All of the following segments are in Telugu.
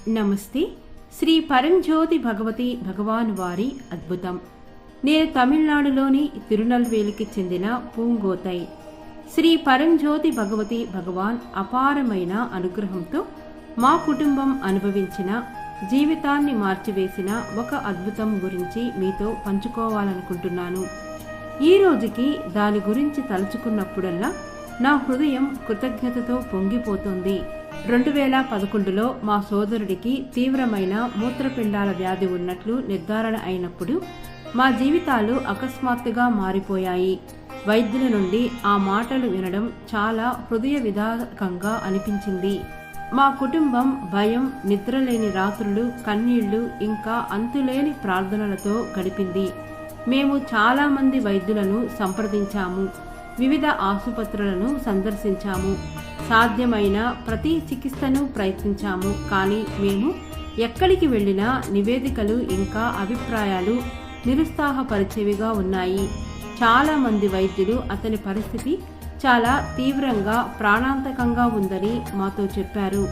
నమస్తే. శ్రీ పరంజ్యోతి భగవతి భగవాన్ వారి అద్భుతం. నేను తమిళనాడులోని తిరునల్వేలికి చెందిన పూంగోతై. శ్రీ పరంజ్యోతి భగవతి భగవాన్ అపారమైన అనుగ్రహంతో మా కుటుంబం అనుభవించిన, జీవితాన్ని మార్చివేసిన ఒక అద్భుతం గురించి మీతో పంచుకోవాలనుకుంటున్నాను. ఈ రోజుకి దాని గురించి తలుచుకున్నప్పుడల్లా నా హృదయం కృతజ్ఞతతో పొంగిపోతుంది. 2011లో మా సోదరుడికి తీవ్రమైన మూత్రపిండాల వ్యాధి ఉన్నట్లు నిర్ధారణ అయినప్పుడు మా జీవితాలు అకస్మాత్తుగా మారిపోయాయి. వైద్యుల నుండి ఆ మాటలు వినడం చాలా హృదయ విదారకంగా అనిపించింది. మా కుటుంబం భయం, నిద్రలేని రాత్రులు, కన్నీళ్లు, ఇంకా అంతులేని ప్రార్థనలతో గడిపింది. మేము చాలా మంది వైద్యులను సంప్రదించాము, వివిధ ఆసుపత్రులను సందర్శించాము, సాధ్యమైన ప్రతి చికిత్సను ప్రయత్నించాము. కానీ మేము ఎక్కడికి వెళ్ళినా నివేదికలు ఇంకా అభిప్రాయాలు నిరుత్సాహపరిచేవిగా ఉన్నాయి. చాలా మంది వైద్యులు అతని పరిస్థితి చాలా తీవ్రంగా, ప్రాణాంతకంగా ఉందని మాతో చెప్పారు.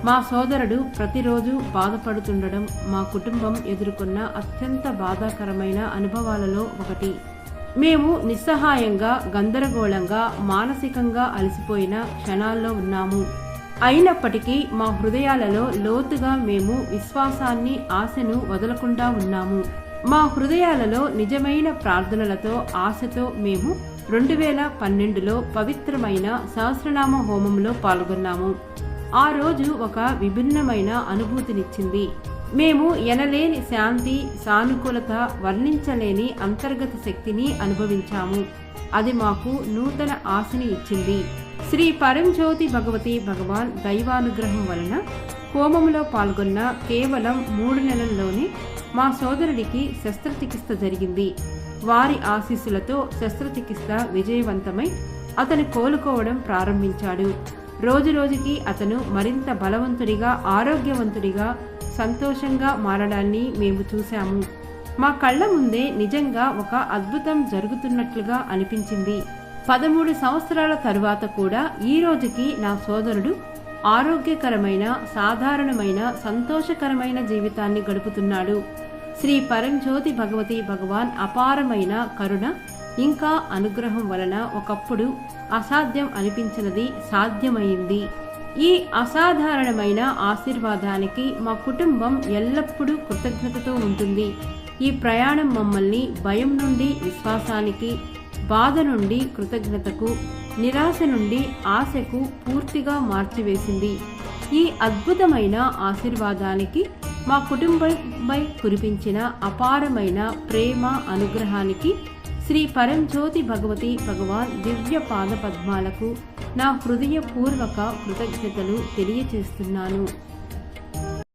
మా సోదరుడు ప్రతిరోజు బాధపడుతుండడం మా కుటుంబం ఎదుర్కొన్న అత్యంత బాధాకరమైన అనుభవాలలో ఒకటి. మేము నిస్సహాయంగా, గందరగోళంగా, మానసికంగా అలసిపోయిన క్షణాల్లో ఉన్నాము. అయినప్పటికీ మా హృదయాలలో లోతుగా మేము విశ్వాసాన్ని, ఆశను వదలకుండా ఉన్నాము. మా హృదయాలలో నిజమైన ప్రార్థనలతో, ఆశతో మేము 2012లో పవిత్రమైన సహస్రనామ హోమంలో పాల్గొన్నాము. ఆ రోజు ఒక విభిన్నమైన అనుభూతినిచ్చింది. మేము ఎనలేని శాంతి, సానుకూలత, వర్ణించలేని అంతర్గత శక్తిని అనుభవించాము. అది మాకు నూతన ఆశని ఇచ్చింది. శ్రీ పరంజ్యోతి భగవతి భగవాన్ దైవానుగ్రహం వలన హోమంలో పాల్గొన్న కేవలం 3 నెలల్లోనే మా సోదరుడికి శస్త్రచికిత్స జరిగింది. వారి ఆశీస్సులతో శస్త్రచికిత్స విజయవంతమై అతను కోలుకోవడం ప్రారంభించాడు. రోజురోజుకి అతను మరింత బలవంతుడిగా, ఆరోగ్యవంతుడిగా, సంతోషంగా మారడాన్ని మేము చూశాము. మా కళ్ళ ముందే నిజంగా ఒక అద్భుతం జరుగుతున్నట్లుగా అనిపించింది. 13 సంవత్సరాల తరువాత కూడా ఈ రోజుకి నా సోదరుడు ఆరోగ్యకరమైన, సాధారణమైన, సంతోషకరమైన జీవితాన్ని గడుపుతున్నాడు. శ్రీ పరంజ్యోతి భగవతి భగవాన్ అపారమైన కరుణ ఇంకా అనుగ్రహం వలన ఒకప్పుడు అసాధ్యం అనిపించినది సాధ్యమైంది. ఈ అసాధారణమైన ఆశీర్వాదానికి మా కుటుంబం ఎల్లప్పుడూ కృతజ్ఞతతో ఉంటుంది. ఈ ప్రయాణం మమ్మల్ని భయం నుండి విశ్వాసానికి, బాధ నుండి కృతజ్ఞతకు, నిరాశ నుండి ఆశకు పూర్తిగా మార్చివేసింది. ఈ అద్భుతమైన ఆశీర్వాదానికి, మా కుటుంబంపై కురిపించిన అపారమైన ప్రేమ, అనుగ్రహానికి శ్రీ పరంజ్యోతి భగవతి భగవాన్ దివ్య పాద పద్మాలకు నా హృదయపూర్వక కృతజ్ఞతలు తెలియచేస్తున్నాను.